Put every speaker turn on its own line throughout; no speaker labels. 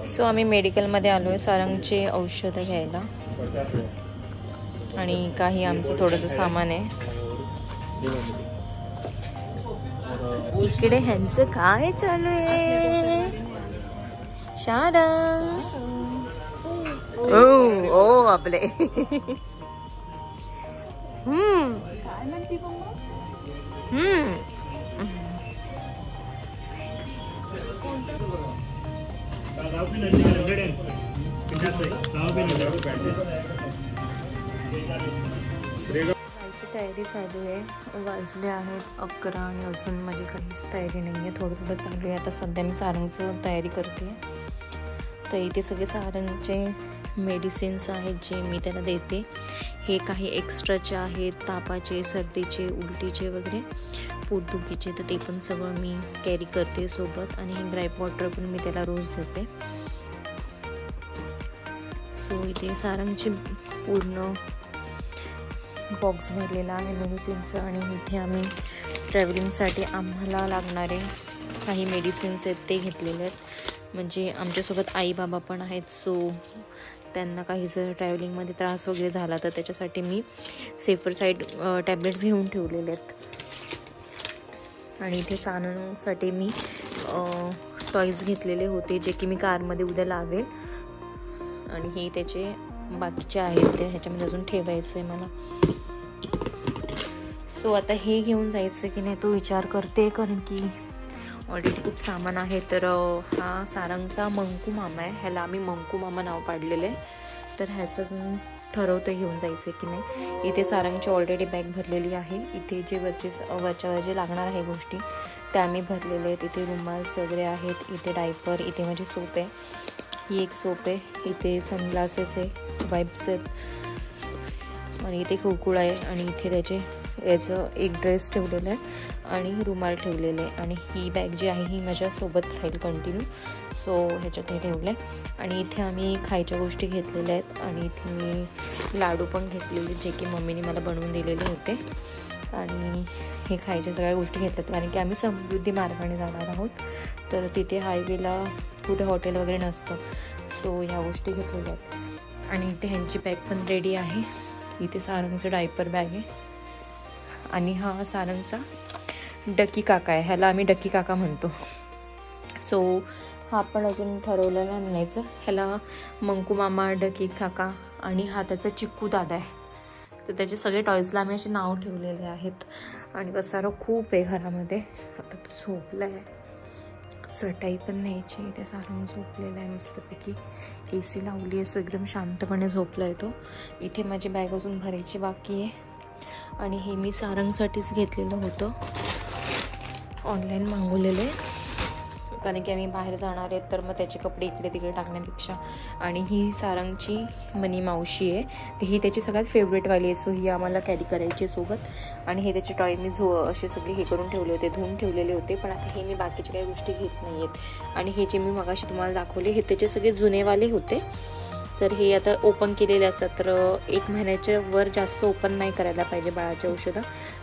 So आम्ही मेडिकलमध्ये आलो आहे सारंगचे औषधं घ्यायला आणि काही आमचं थोडंसं सामान आहे. इकडे ह्यांचं काय चालू आहे? सारंग ओ आपले जायची तयारी चालू आहे. वाजले आहेत 11 आणि अजून माझी काहीच तयारी नाही आहे. थोडं थोडं चालू आहे. आता सध्या मी सारंगचं तयारी करते. तर इथे सगळे सारंगचे मेडिसिन्स आहेत जे मी त्याला देते. हे काही एक्स्ट्राचे आहेत, तापाचे, सर्दीचे, उलटीचे वगैरे, पोटदुखीचे, तर ते पण सगळं मी कॅरी करते सोबत. आणि हे ग्राईप वॉटर पण मी त्याला रोज देते. सो इथे सारंगची पूर्ण बॉक्स भरलेला आहे मेडिसिनचं. आणि इथे आम्ही ट्रॅव्हलिंगसाठी आम्हाला लागणारे काही मेडिसिन्स आहेत ते घेतलेले आहेत. म्हणजे आमच्यासोबत आई बाबा पण आहेत. सो त्यांना काही जर ट्रॅव्हलिंगमध्ये त्रास वगैरे झाला तर त्याच्यासाठी मी सेफर साईड टॅबलेट्स घेऊन ठेवलेले आहेत. आणि इथे सानूसाठी मी टॉईज घेतलेले होते जे की मी कारमध्ये उद्या लावेल. आणि हे त्याचे बाकीचे आहेत ते ह्याच्यामध्ये अजून ठेवायचं आहे मला. सो आता हे घेऊन जायचं की नाही तो विचार करते, कारण की ऑलरेडी खूप सामान आहे. तर हा सारंगचा मंकू मामा आहे. ह्याला आम्ही मंकू मामा नाव पाडलेलं आहे. तर ह्याचं ठरवतो घेऊन जायचं की नाही. इथे सारंगची ऑलरेडी बॅग भरलेली आहे. इथे जे वरच्या जे लागणार आहे गोष्टी त्या आम्ही भरलेले आहेत. इथे रुमाल्स वगैरे आहेत, इथे डायपर, इथे माझी सोप आहे, ही एक सोप आहे, इथे सनग्लासेस आहे, वाईप्स आहेत, आणि इथे खुळखुळा आहे, आणि इथे त्याचे याचं एक ड्रेस ठेवलेला आहे आणि रुमाल ठेवलेले आहे. आणि ही बॅग जी आहे ही माझ्यासोबत राहील कंटिन्यू. सो ह्याच्यात हे ठेवलं आहे. आणि इथे आम्ही खायच्या गोष्टी घेतलेल्या आहेत. आणि इथे मी लाडू पण घेतलेले जे की मम्मीने मला बनवून दिलेले होते. आणि हे खायच्या सगळ्या गोष्टी घेतल्यात कारण की आम्ही समृद्धी मार्गाने जाणार आहोत. तर तिथे हायवेला कुठे हॉटेल वगैरे नसतं. सो ह्या गोष्टी घेतलेल्या आहेत. आणि इथे ह्यांची बॅग पण रेडी आहे. इथे सारंगचं डायपर बॅग आहे. आणि हा सारंगचा डकी काका आहे. ह्याला आम्ही डकी काका म्हणतो. सो हा पण अजून ठरवलेला म्हणायचं. ह्याला मंकू मामा, डकी काका, आणि हा त्याचा चिक्कू दादा आहे. तर त्याचे सगळे टॉईजला आम्ही असे नाव ठेवलेले आहेत. आणि पसारा खूप आहे घरामध्ये. आता तो झोपला आहे. चटाई पण न्यायची. त्या सारंग झोपलेला आहे मस्तपैकी. AC लावली आहे. सो एकदम शांतपणे झोपला आहे तो. इथे माझी बॅग अजून भरायची बाकी आहे. आणि हे मी सारंगसाठीच घेतलेलं होतं, ऑनलाईन मागवलेले, कारण की आम्ही बाहेर जाणार आहेत तर मग त्याचे कपडे इकडे तिकडे टाकण्यापेक्षा. आणि ही सारंगची मनी मावशी आहे. ती ही त्याची सगळ्यात फेवरेटवाली आहे. सो ही आम्हाला कॅरी करायची सोबत. आणि हे त्याचे टॉय मी असे सगळे हे करून ठेवले होते, धुवून ठेवलेले होते. पण आता हे मी बाकीच्या काही गोष्टी घेत नाही आहेत. आणि हे जे मी मगाशी तुम्हाला दाखवले हे त्याचे सगळे जुनेवाले होते. तर हे आता ओपन केलेले असतात. तर 1 महिन्याच्या वर जास्त ओपन नाही करायला पाहिजे बाळाची औषधं.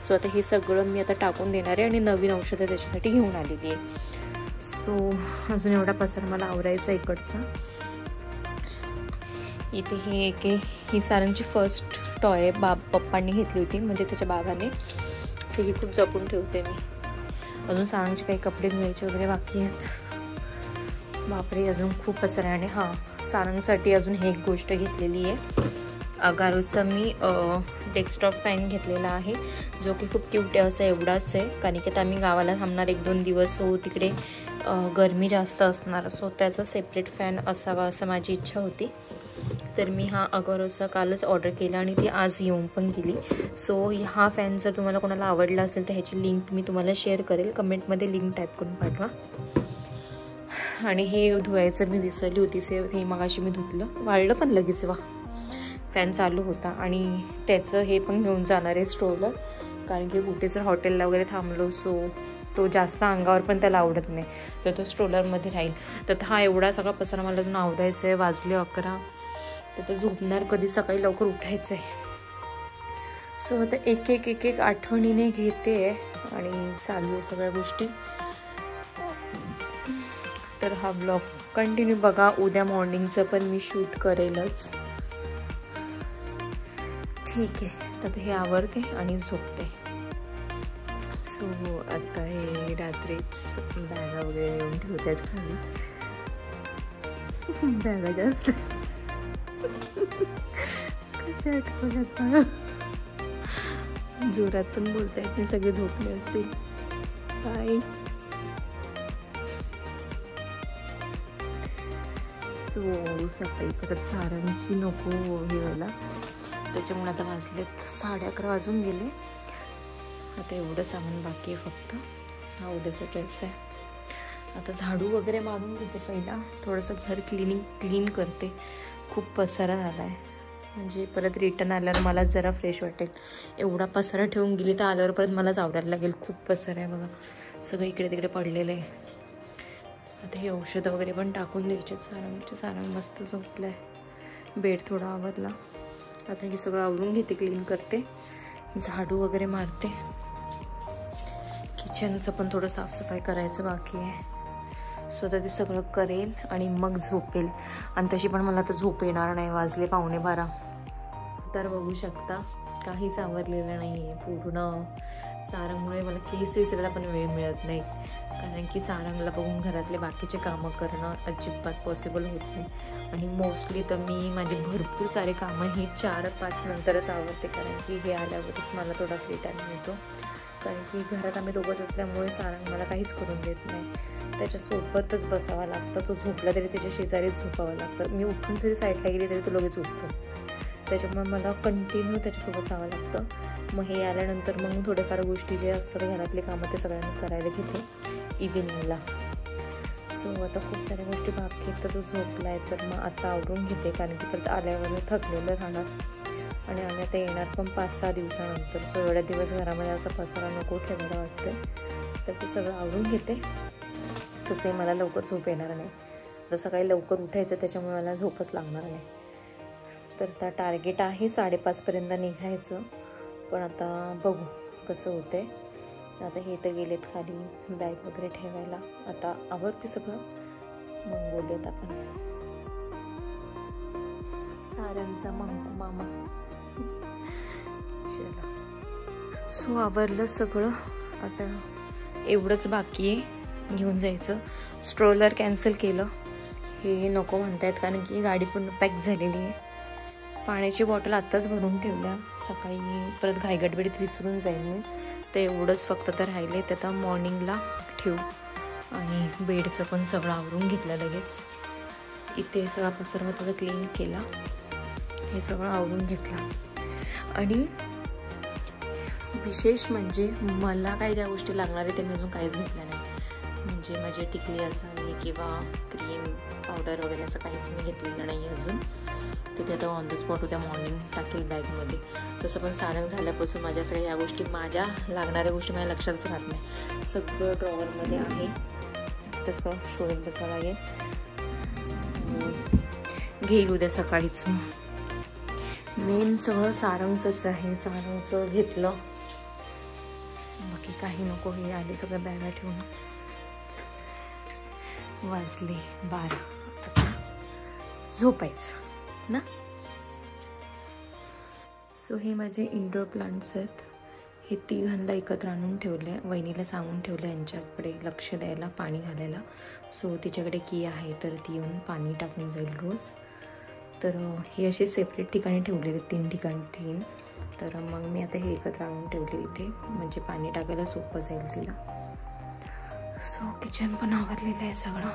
सो आता हे सगळं मी आता टाकून देणार आहे आणि नवीन औषधं त्याच्यासाठी घेऊन आलेली आहे. सो अजून एवढा पसार मला आवरायचा इकडचा. इथे हे एक ही सारंगची फर्स्ट टॉय पप्पांनी घेतली होती, म्हणजे त्याच्या बाबाने. ते ही खूप जपून ठेवते मी. अजून सारंगचे काही कपडे धुवायचे वगैरे बाकी आहेत. बापरे, अजून खूप पसार आहे. आणि हां, सारंगसाठी अजून हे एक गोष्ट घेतलेली आहे. अगारोचा मी डेस्कटॉप फॅन घेतलेला आहे, जो की खूप क्यूट आहे. असं एवढाच आहे, कारण की आता आम्ही गावाला थांबणार 1-2 दिवस. हो, तिकडे गरमी जास्त असणार. सो त्याचा सेपरेट फॅन असावा असं माझी इच्छा होती. तर मी हा अगारोचा कालच ऑर्डर केला आणि ती आज येऊन पण गेली. सो हा फॅन जर तुम्हाला कोणाला आवडला असेल तर ह्याची लिंक मी तुम्हाला शेअर करेल. कमेंटमध्ये लिंक टाईप करून पाठवा. आणि हे धुवायचं मी विसरली होती. हे मगाशी मी धुतलं, वाळलं पण लगेच. वा, फॅन चालू होता. आणि त्याचं हे पण घेऊन जाणार आहे स्ट्रोलर, कारण की कुठे जर हॉटेलला वगैरे थांबलो सो तो जास्त अंगावर पण त्याला आवडत नाही, तर तो स्ट्रोलरमध्ये राहील. तर हा एवढा सगळा पसारा मला अजून आवरायचा आहे. वाजले 11. तर तो झोपणार कधी, सकाळी लवकर उठायचं आहे. सो आता एक आठवणीने घेते आणि चालू आहे सगळ्या गोष्टी. तर हा ब्लॉग कंटिन्यू बघा. उद्या मॉर्निंगचं पण मी शूट करेलच. ठीक आहे, तर हे आवरते आणि झोपते. सो आता हे रात्रीच बॅगा वगैरे येऊन ठेवतात खाली. बॅगा जास्त कशा आठवल्यात मला. जोरात पण बोलता येत नाही, सगळे झोपले असतील. बाय. सो सकाळी परत सारांची नको हे व्हायला, त्याच्यामुळे आता वाजलेत 11:30 वाजून गेले. आता एवढं सामान बाकी आहे फक्त. हा उद्याचा ड्रेस आहे. आता झाडू वगैरे मारून घेते पहिला. थोडंसं घर क्लीन करते. खूप पसारा झाला आहे, म्हणजे परत रिटर्न आल्यावर मला जरा फ्रेश वाटेल. एवढा पसारा ठेवून गेली तर आल्यावर परत मलाच आवरायला लागेल. खूप पसारा आहे बघा, सगळं इकडे तिकडे पडलेलं आहे. आता हे औषधं वगैरे पण टाकून द्यायचे. सारंग मस्त झोपलं आहे. बेड थोडा आवरला. आता हे सगळं आवरून घेते, क्लीन करते, झाडू वगैरे मारते. किचनचं पण थोडं साफसफाई करायचं बाकी आहे. सो आता ते सगळं करेल आणि मग झोपेल. आणि तशी पण मला तर झोप येणार नाही. वाजले 11:15. तर बघू शकता काहीच आवरलेलं नाही आहे. पूर्ण सारंगमुळे मला केस विसरायला पण वेळ मिळत नाही, कारण की सारंगला बघून घरातले बाकीचे कामं करणं अजिबात पॉसिबल होत नाही. आणि मोस्टली तर मी माझे भरपूर सारे कामं हे 4-5 नंतरच आवडते, कारण की हे आल्यावरच मला थोडा फ्री टाईम मिळतो. कारण की घरात आम्ही दोघंच असल्यामुळे सारंग मला काहीच करून देत नाही. त्याच्यासोबतच बसावं लागतं. तो झोपला तरी त्याच्या शेजारीच झोपावं लागतं. मी उठून जरी साईडला गेली तरी तो लगेच उठतो. त्याच्यामुळे मला कंटिन्यू त्याच्यासोबत राहावं लागतं. मग हे आल्यानंतर मग थोडेफार गोष्टी जे असतात घरातले कामं ते सगळ्यांनी करायला घेते इव्हिनिंगला. सो आता खूप साऱ्या गोष्टी बाकी आहेत. तर तो झोपला आहे तर मग आता आवरून घेते, कारण की परत आल्यावर थकलेलं राहणार. आणि आम्ही आता येणार पण 5-6 दिवसानंतर. सो एवढ्या दिवस घरामध्ये असा पसारा नको ठेवायला वाटतोय. तर ते सगळं आवरून घेते. तसंही मला लवकर झोप येणार नाही. तर सकाळी लवकर उठायचं, त्याच्यामुळे मला झोपच लागणार नाही. तर त्या टार्गेट आहे 5:30पर्यंत निघायचं. पण आता बघू कसं होतंय. आता हे तर गेलेत खाली बॅग वगैरे ठेवायला. आता आवरते सगळं, मग बोलूयात आपण. सारंगचा मंकू मामा. चला, सो आवरलं सगळं. आता एवढंच बाकी आहे, घेऊन जायचं. स्ट्रोलर कॅन्सल केलं. हे नको म्हणतायत कारण की गाडी पूर्ण पॅक झालेली आहे. पाण्याची बॉटल आत्ताच भरून ठेवल्या. सकाळी परत घाईगडबडीत विसरून जाईल मी. तर एवढंच फक्त तर राहिले. ते आता मॉर्निंगला ठेवू. आणि बेडचं पण सगळं आवरून घेतलं लगेच. इथे सगळा पसारा थोडं क्लीन केला. हे सगळं आवरून घेतलं. आणि विशेष म्हणजे मला काय ज्या गोष्टी लागणार आहे ते मी अजून काहीच घेतलं नाही. म्हणजे माझी टिकली असावी किंवा क्रीम पावडर वगैरे असं काहीच मी घेतलेलं नाही अजून. तर ते आता ऑन द स्पॉट उद्या मॉर्निंग टाकेल बॅगमध्ये. तसं पण सारंग झाल्यापासून माझ्या सगळ्या ह्या गोष्टी, माझ्या लागणाऱ्या गोष्टी माझ्या लक्षातच राहत नाही. सगळं ड्रॉवरमध्ये आहे. तसं का शोधून बसावं लागेल. घेईल उद्या सकाळीच. मेन सगळं सारंगचंच आहे. सारंगचं घेतलं, बाकी काही नको. हे आले सगळं बॅगा ठेवून. वाजले 12. आता झोपायचं ना. सो हे माझे इंडोर प्लांट्स आहेत. हे तिघांना एकत्र आणून ठेवले. वहिनीला सांगून ठेवलं यांच्याकडे लक्ष द्यायला, पाणी घालायला. सो तिच्याकडे की आहे तर ती येऊन पाणी टाकून जाईल रोज. तर हे असे सेपरेट ठिकाणी ठेवलेले, 3 ठिकाणी. तर मग मी आता हे एकत्र आणून ठेवले इथे, म्हणजे पाणी टाकायला सोपं जाईल तिला. सो किचन पण आवरलेलं आहे सगळं.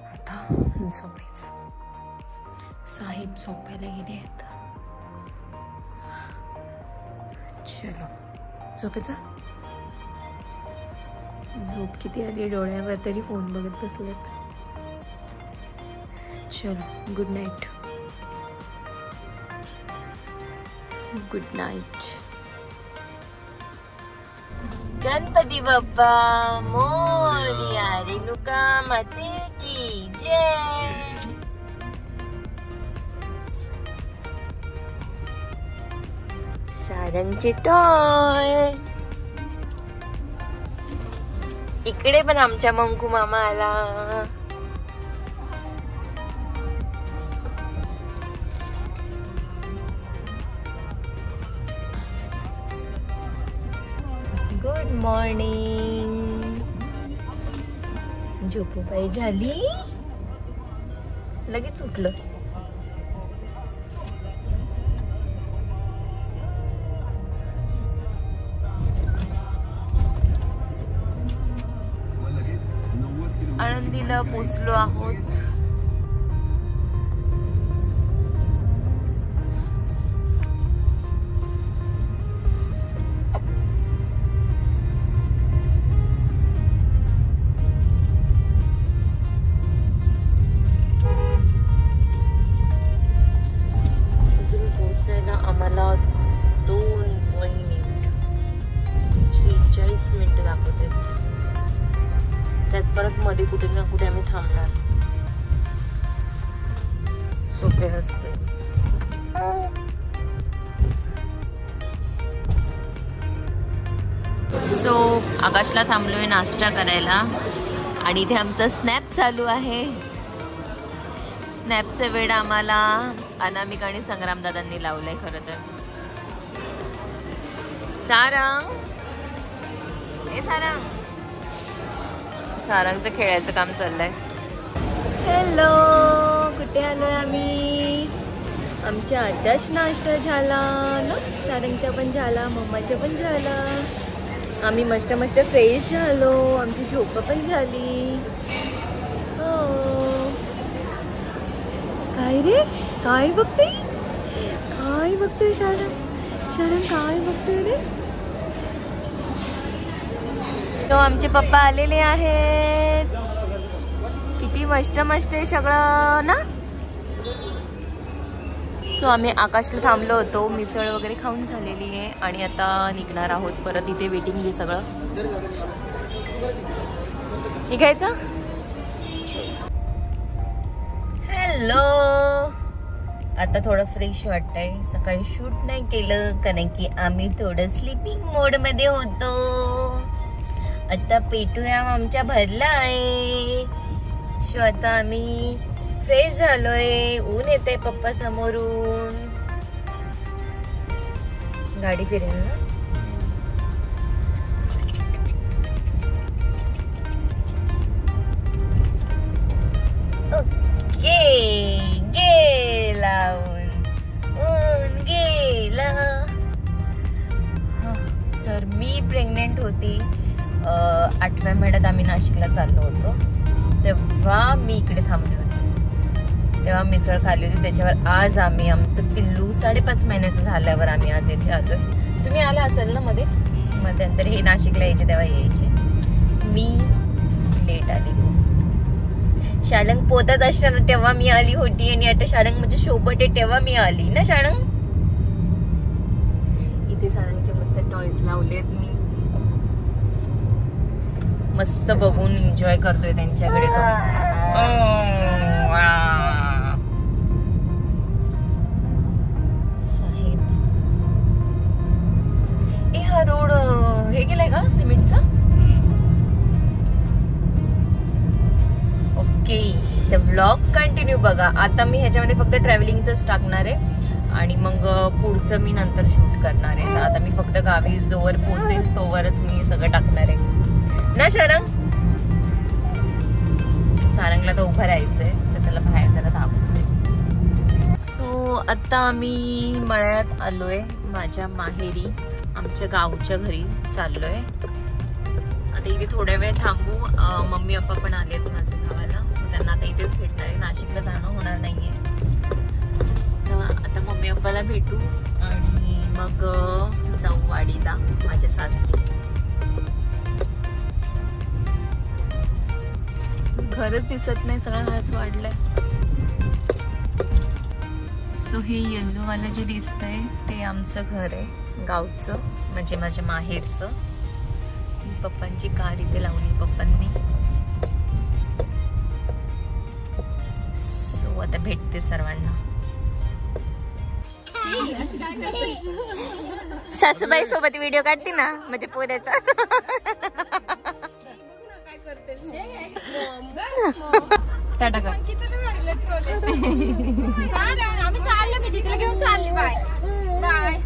आता झोपायचं. साहेब झोपायला गेले आहेत. चलो झोपायचं. झोप किती आली डोळ्यावर, तरी फोन बघत बसलेत. चलो good night. Good night. Ganpati Bappa मोरया. रेणुका माते की जय. सारंगचे टॉय. इकडे पण आमच्या मंकू मामा आला. Good morning. झोपूबाई झाली, लगेच उठलं. आळंदीला पोचलो आहोत. आम्हाला 2.46 मिनिटं दाखवत आहेत. त्यात परत मध्ये कुठे ना कुठे आम्ही थांबणार. सोपे हसते. सो आकाशला थांबलोय नाश्ता करायला आणि इथे आमचा स्नॅप चालू आहे. स्नॅपचा वेळ आम्हाला अनामिका आणि संग्राम दादांनी लावलाय. खरं तर सारंग, हे सारंग, सारंगचं खेळायचं काम चाललंय. हॅलो, कुठे आलोय आम्ही? आमच्या आताच नाश्ता झाला ना, सारंगचा पण झाला, मम्माचा पण झाला. आम्ही मस्त मस्त फ्रेश झालो, आमची झोप पण झाली. हो. काय रे, काय बघते? काय बघते शारंग? शारंग काय बघते रे? तो आमचे पप्पा आलेले आहेत. किती मस्त मस्त आहे सगळं ना. सो आम्ही आकाशला थांबलो होतो. मिसळ वगैरे खाऊन झालेली आहे आणि आता निघणार आहोत परत. इथे वेटिंग आहे सगळं. निघायचं. हॅलो, आता थोडं फ्रेश वाटतंय. सकाळी शूट नाही केलं कारण की आम्ही थोडं स्लीपिंग मोड मध्ये होतो. आता पेटूराम आमच्या भरला आहे. सो आता आम्ही फ्रेश झालोय. ऊन येते पप्पा समोरून. गाडी फिरेल ना. ओके, गेला ऊन गेला. तर मी प्रेग्नेंट होती. 8व्या महिन्यात आम्ही नाशिकला चाललो होतो. तेव्हा मी इकडे थांबली होती. तेव्हा मिसळ खाल्ली होती. त्याच्यावर आज आम्ही आमचं पिल्लू 5.5 महिन्याचं झाल्यावर आम्ही आज इथे आलोय. तुम्ही आला असेल ना मध्ये. मग त्यानंतर हे नाशिकला यायचे तेव्हा यायचे. मी लेट आली. शाळंग पोतात असताना तेव्हा मी आली होती आणि आता शाळंग म्हणजे सोबत आहे तेव्हा मी आली ना शाळंग. इथे शाळंगचे मस्त टॉयज लावलेत. मी मस्त बघून एन्जॉय करतोय त्यांच्याकडे. साहेब, ए हा रोड हे गेलाय का सिमेंटचा? ओके, द व्लॉग कंटिन्यू बघा. आता मी ह्याच्यामध्ये फक्त ट्रॅव्हलिंगचंच टाकणार आहे आणि मग पुढचं मी नंतर शूट करणार आहे. तर आता मी फक्त गावी जोवर पोहोचेल तोवरच मी सगळं टाकणार आहे ना शारंग. सारंगला तर उभं राहायचंय तर त्याला बाहेर जरा दाखवते. सो आता आम्ही मळ्यात आलोय. माझ्या माहेरी आमच्या गावच्या घरी चाललोय. आता इथे थोड्या वेळ थांबू. मम्मी पप्पा पण आलेत माझ्या गावाला. सो त्यांना आता इथेच भेटणार आहे. नाशिकला जाणं होणार नाहीये. तर आता मम्मी पप्पाला भेटू आणि मग जाऊ वाडीला माझ्या सासरी. घरच दिसत नाही, सगळं घास वाढलाय. सो हे येल्लो वाला जे दिसतंय ते आमचं घर आहे गावचं, म्हणजे माझ्या माहेरचं. पप्पांची कार इथे लावली पप्पांनी. सो आता भेटते सर्वांना. सासूबाई सोबत व्हिडिओ काढते ना म्हणजे पोऱ्याचा. टाटा कर. आम्ही चाललो, मी तिकडे घेऊन चालली. Bye bye.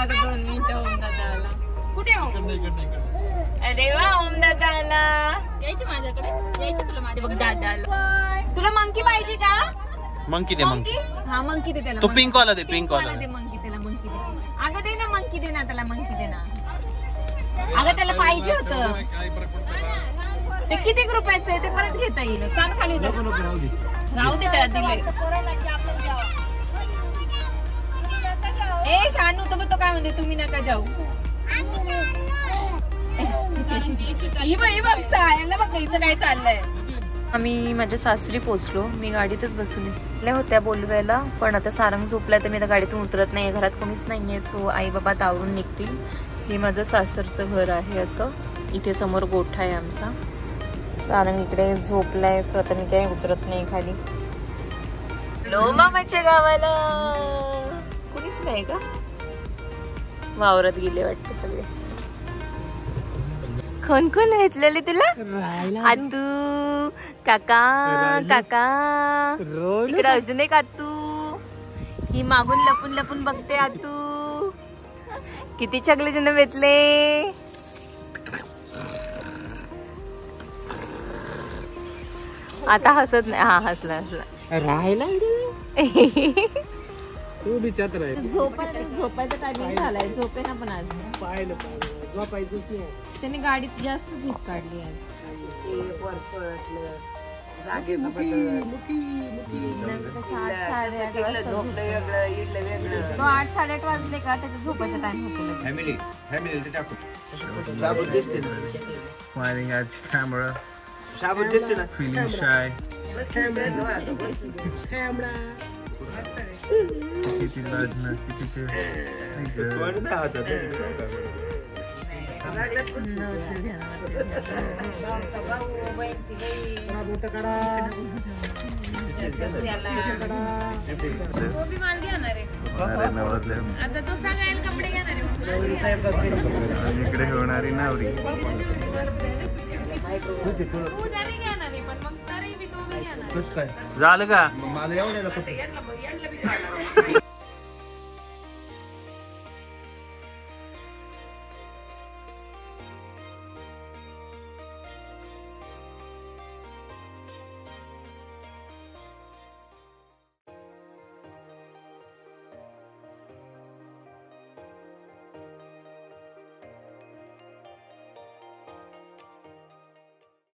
आता 2 मिनिटं ओम दादा आला. कुठे ओम? अरे वा ओम दादा आला. यायची माझ्याकडे, यायची तुला माझ्या. बघ दादा आला. तुला मंकी पाहिजे का?
मंकी दे मंकी.
हा मंकी दे त्याला.
तू पिंक वाला दे, पिंक वाला
दे. मंकी त्याला, मंकी दे. अगं दे ना मंकी, दे ना त्याला मंकी, दे ना. अगं त्याला पाहिजे होतं. ते किती रुपयाचं आहे ते परत घेता येईल. चाल खाली राहू दे त्याला दिले. ए शानू तो काय म्हणते, तुम्ही नका जाऊ. काय चाललंय. आम्ही माझ्या सासरी पोहोचलो. मी गाडीतच बसून होत्या बोलवायला, पण आता सारंग झोपलाय तर मी आता गाडीतून उतरत नाही. घरात कोणीच नाहीये, सो आई बाबा आवरून निघतील. हे माझं सासरचं घर आहे. असं इथे समोर गोठा आहे आमचा. सारंग इकडे झोपलाय, सो आता मी काही उतरत नाही खाली. लो मामाच्या गावाला कोणीच नाही का? वावरात गेले वाटतं सगळे. कोण कोण भेटलेले तुला? आतू काका, काका इकडे अजून एक आतू. ही मागून लपून लपून बघते आतू. किती चकले जण भेटले. आता हसत नाही. हा हसला हसला.
राहायला तू विचारत राहील.
झोपायचा टायमिंग झालाय. झोपेना पण आज
पाहिलं झोपायचंच नाही.
त्याने गाडीत जास्त झोप काढली आज. तो 8-8:30 वाजले का त्याच्या झोपायचा टाइम होतो.
Smiling at camera. Feeling shy. किती लाजणं, किती
आता तो सांगायला कपडे घेणार
इकडे होणारी नवरी. झालं का? मला एवढ्याला